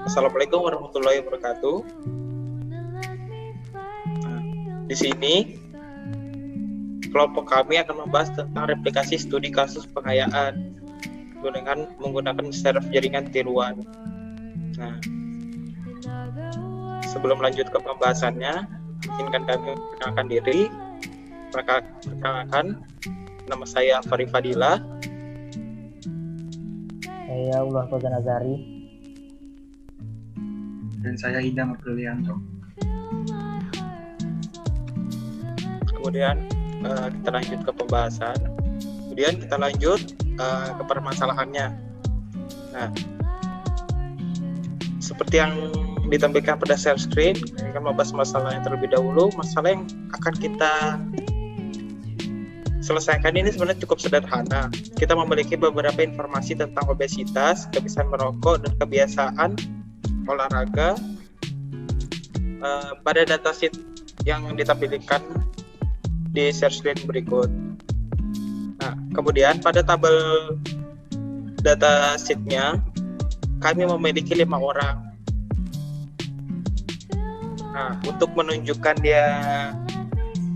Assalamualaikum warahmatullahi wabarakatuh. Nah, di sini kelompok kami akan membahas tentang replikasi studi kasus pengayaan dengan menggunakan server jaringan tiruan. Nah, sebelum lanjut ke pembahasannya, izinkan kami perkenalkan diri. Perkenalkan, nama saya Fari Fadila. Saya Ulwan Fauzan Azari. Dan saya Idam Aprilianto. Kemudian kita lanjut ke pembahasan. Kemudian kita lanjut ke permasalahannya. Nah, seperti yang ditampilkan pada share screen, kita akan membahas masalahnya terlebih dahulu. Masalah yang akan kita selesaikan ini sebenarnya cukup sederhana. Kita memiliki beberapa informasi tentang obesitas, kebiasaan merokok, dan kebiasaan olahraga pada datasheet yang ditampilkan di share screen berikut. Nah, kemudian pada tabel datasheetnya kami memiliki 5 orang. Nah, untuk menunjukkan dia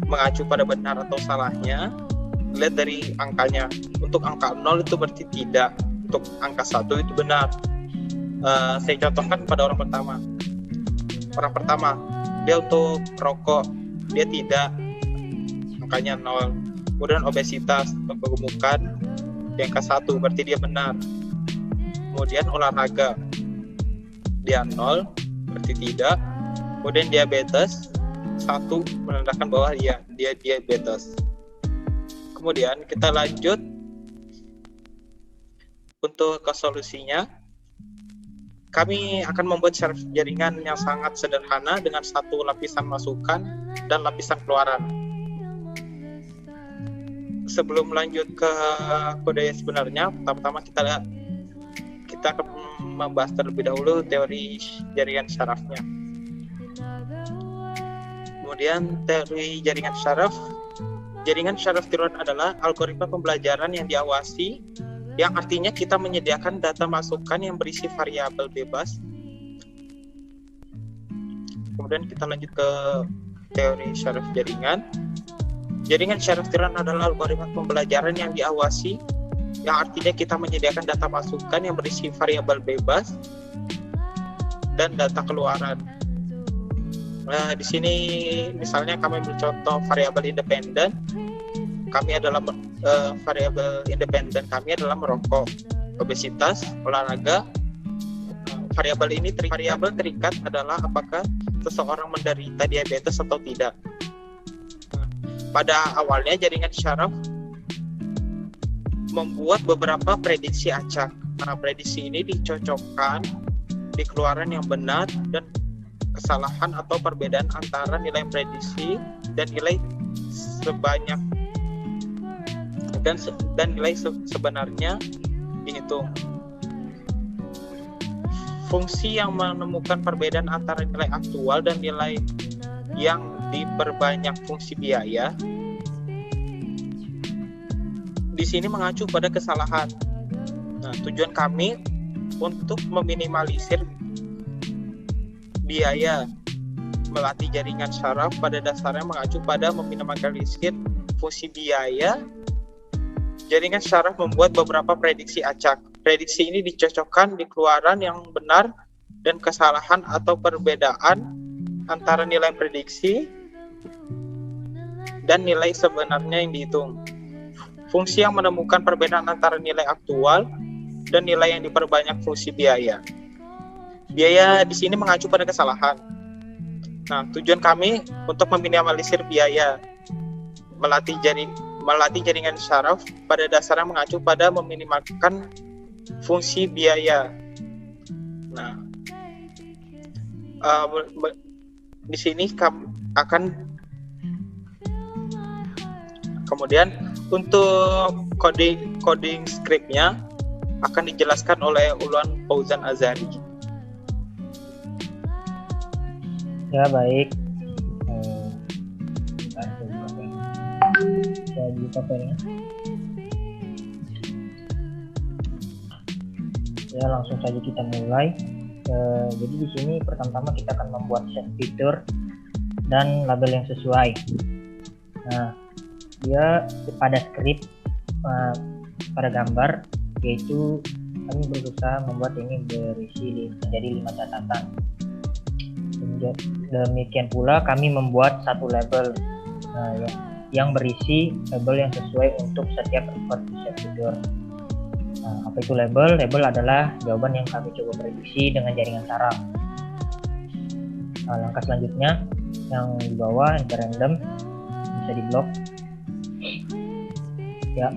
mengacu pada benar atau salahnya, lihat dari angkanya. Untuk angka 0 itu berarti tidak, untuk angka 1 itu benar. Saya contohkan pada orang pertama. Orang pertama, dia untuk rokok, dia tidak, angkanya 0. Kemudian obesitas atau kegemukan, di angka 1 berarti dia benar. Kemudian olahraga, dia 0 berarti tidak. Kemudian diabetes, 1 menandakan bahwa dia diabetes. Kemudian kita lanjut untuk ke solusinya. Kami akan membuat server jaringan yang sangat sederhana dengan 1 lapisan masukan dan lapisan keluaran. Sebelum lanjut ke kode sebenarnya, pertama-tama kita akan membahas terlebih dahulu teori jaringan syarafnya. Kemudian teori jaringan syaraf. Jaringan syaraf tiruan adalah algoritma pembelajaran yang diawasi, yang artinya kita menyediakan data masukan yang berisi variabel bebas. Kemudian kita lanjut ke teori syaraf jaringan. Jaringan syaraf tiruan adalah algoritma pembelajaran yang diawasi, yang artinya kita menyediakan data masukan yang berisi variabel bebas dan data keluaran. Nah, di sini misalnya kami ambil contoh variabel independen. Kami adalah variabel independen kami adalah merokok, obesitas, olahraga. Variabel ini variabel terikat adalah apakah seseorang menderita diabetes atau tidak. Pada awalnya jaringan syaraf membuat beberapa prediksi acak. Nah, prediksi ini dicocokkan di keluaran yang benar dan kesalahan atau perbedaan antara nilai prediksi dan nilai sebanyak dan nilai sebenarnya dihitung. Fungsi yang menemukan perbedaan antara nilai aktual dan nilai yang diperbanyak fungsi biaya di sini mengacu pada kesalahan. Nah, tujuan kami untuk meminimalisir biaya melatih jaringan syaraf pada dasarnya mengacu pada meminimalisir fungsi biaya. Jaringan syaraf membuat beberapa prediksi acak. Prediksi ini dicocokkan di keluaran yang benar dan kesalahan atau perbedaan antara nilai prediksi dan nilai sebenarnya yang dihitung. Fungsi yang menemukan perbedaan antara nilai aktual dan nilai yang diperbanyak fungsi biaya. Biaya di sini mengacu pada kesalahan. Nah, tujuan kami untuk meminimalisir biaya melatih jaringan syaraf pada dasarnya mengacu pada meminimalkan fungsi biaya. Nah, di sini akan kemudian untuk coding scriptnya akan dijelaskan oleh Ulwan Fauzan Azari. Ya, baik. Saya buka pennya. Ya, langsung saja kita mulai. Jadi di sini pertama-tama kita akan membuat set fitur dan label yang sesuai. Nah, dia pada script pada gambar, yaitu kami berusaha membuat ini berisi menjadi 5 catatan. Demikian pula kami membuat satu label yang berisi label yang sesuai untuk setiap record set fitur. Nah, apa itu label? Label adalah jawaban yang kami coba prediksi dengan jaringan saraf. Nah, langkah selanjutnya yang di bawah enter random bisa diblok. Ya,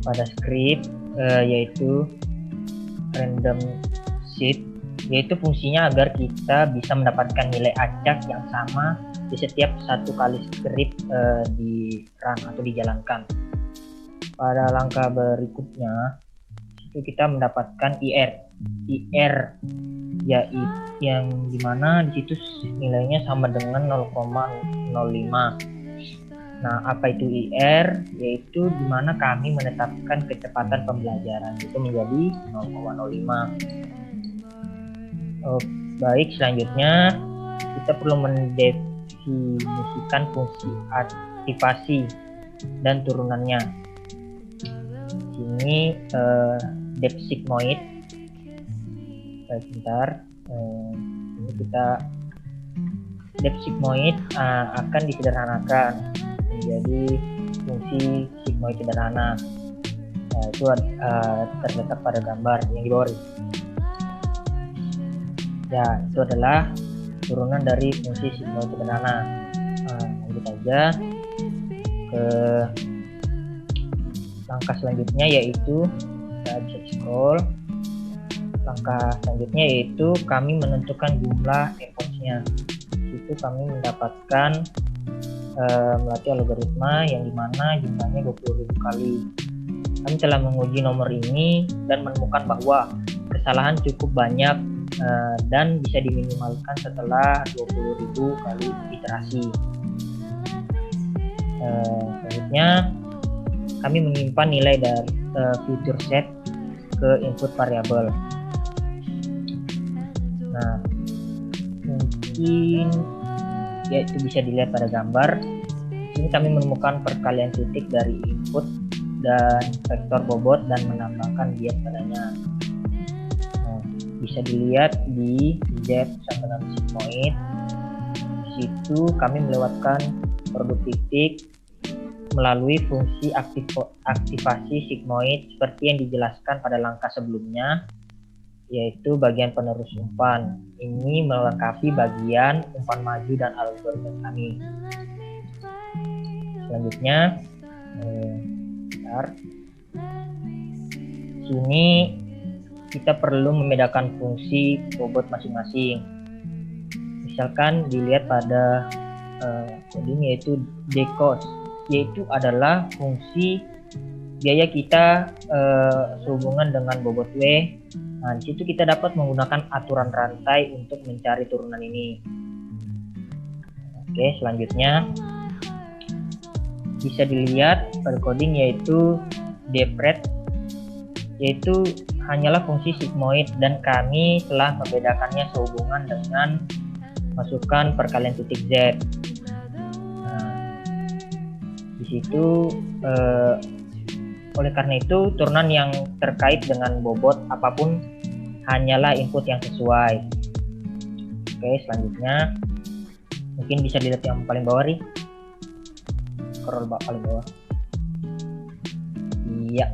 pada script yaitu random sheet, yaitu fungsinya agar kita bisa mendapatkan nilai acak yang sama di setiap satu kali script di run atau dijalankan. Pada langkah berikutnya itu kita mendapatkan IR ya yang dimana di situ nilainya sama dengan 0,05. Nah, apa itu IR? Yaitu dimana kami menetapkan kecepatan pembelajaran itu menjadi 0,05. Baik, selanjutnya kita perlu mendefinisikan fungsi aktivasi dan turunannya. Ini depth sigmoid. Baik, bentar. Ini kita depth sigmoid akan disederhanakan menjadi fungsi sigmoid sederhana. Itu terletak pada gambar yang di bawah. Ya, itu adalah turunan dari fungsi sigmoid sederhana. Lanjut aja ke langkah selanjutnya, yaitu kita bisa scroll. Langkah selanjutnya yaitu kami menentukan jumlah efforts-nya. Itu kami mendapatkan melatih algoritma yang dimana jumlahnya 20.000 kali. Kami telah menguji nomor ini dan menemukan bahwa kesalahan cukup banyak dan bisa diminimalkan setelah 20.000 kali iterasi. Selanjutnya kami menyimpan nilai dari future set ke input variabel. Nah, mungkin ya itu bisa dilihat pada gambar. Ini kami menemukan perkalian titik dari input dan vektor bobot dan menambahkan bias padanya. Nah, bisa dilihat di Z sama dengan sigmoid. Di situ kami melewatkan produk titik melalui fungsi aktivasi sigmoid seperti yang dijelaskan pada langkah sebelumnya, yaitu bagian penerus umpan. Ini melengkapi bagian umpan maju dan algoritma kami. Selanjutnya, sini kita perlu membedakan fungsi bobot masing-masing. Misalkan dilihat pada coding yaitu DCOS, yaitu adalah fungsi biaya kita sehubungan dengan bobot W. Nah, di situ kita dapat menggunakan aturan rantai untuk mencari turunan ini. Oke, selanjutnya bisa dilihat pada coding yaitu depret, yaitu hanyalah fungsi sigmoid dan kami telah membedakannya sehubungan dengan masukkan perkalian titik Z. Nah, di situ oleh karena itu turunan yang terkait dengan bobot apapun hanyalah input yang sesuai. Oke, selanjutnya mungkin bisa dilihat yang paling bawah nih. Scroll paling bawah. Iya.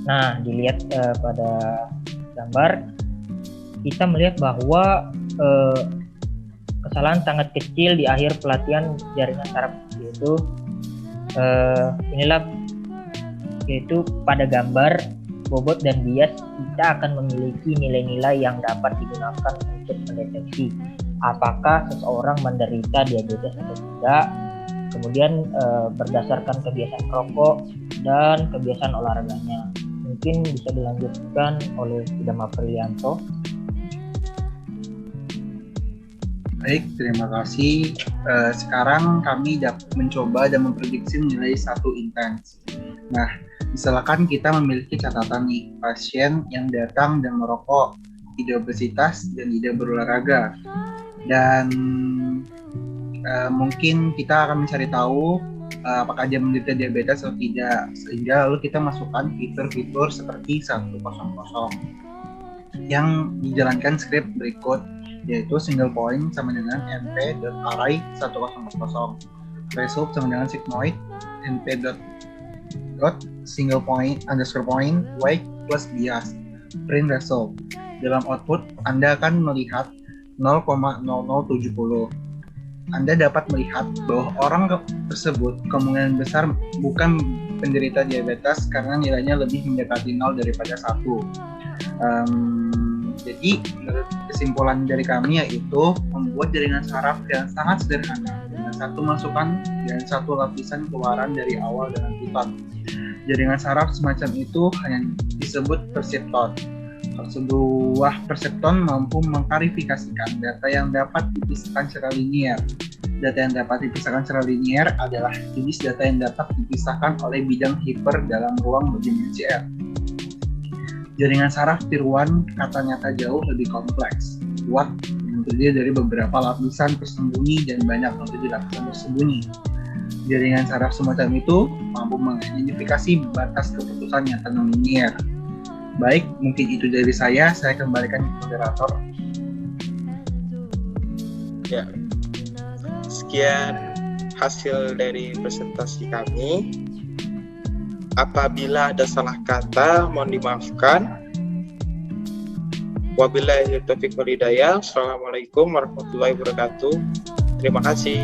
Nah, dilihat pada gambar kita melihat bahwa kesalahan sangat kecil di akhir pelatihan jaringan saraf, yaitu yaitu pada gambar bobot dan bias kita akan memiliki nilai-nilai yang dapat digunakan untuk mendeteksi apakah seseorang menderita diabetes atau tidak, kemudian berdasarkan kebiasaan rokok dan kebiasaan olahraganya. Mungkin bisa dilanjutkan oleh Idam Aprilianto. Baik, terima kasih. Sekarang kami mencoba dan memprediksi nilai 1 intens. Nah, Misalkan kita memiliki catatan nih, pasien yang datang dan merokok, tidak obesitas, dan tidak berolahraga. Dan mungkin kita akan mencari tahu apakah dia menderita diabetes atau tidak, sehingga lalu kita masukkan fitur-fitur seperti 100 yang dijalankan script berikut, yaitu single point sama dengan np.array 100, result sama dengan sigmoid np.single point underscore point weight plus bias, print result. Dalam output Anda akan melihat 0,0070. Anda dapat melihat bahwa orang tersebut kemungkinan besar bukan penderita diabetes karena nilainya lebih mendekati 0 daripada 1. Jadi kesimpulan dari kami yaitu membuat jaringan saraf yang sangat sederhana dengan satu masukan dan satu lapisan keluaran dari awal dengan pitot. Jaringan saraf semacam itu hanya disebut perseptron. Sebuah perseptron mampu mengklarifikasikan data yang dapat dipisahkan secara linier. Data yang dapat dipisahkan secara linier adalah jenis data yang dapat dipisahkan oleh bidang hiper dalam ruang berdimensi R. Jaringan saraf tiruan kata nyata jauh lebih kompleks, kuat, yang terdiri dari beberapa lapisan tersembunyi dan banyak lapisan tersembunyi. Jaringan saraf semacam itu mampu mengidentifikasi batas keputusan yang non-linier. Baik, mungkin itu dari saya kembalikan ke moderator. Ya, sekian hasil dari presentasi kami. Apabila ada salah kata, mohon dimaafkan. Wabillahi taufiq wal hidayah. Assalamualaikum warahmatullahi wabarakatuh. Terima kasih.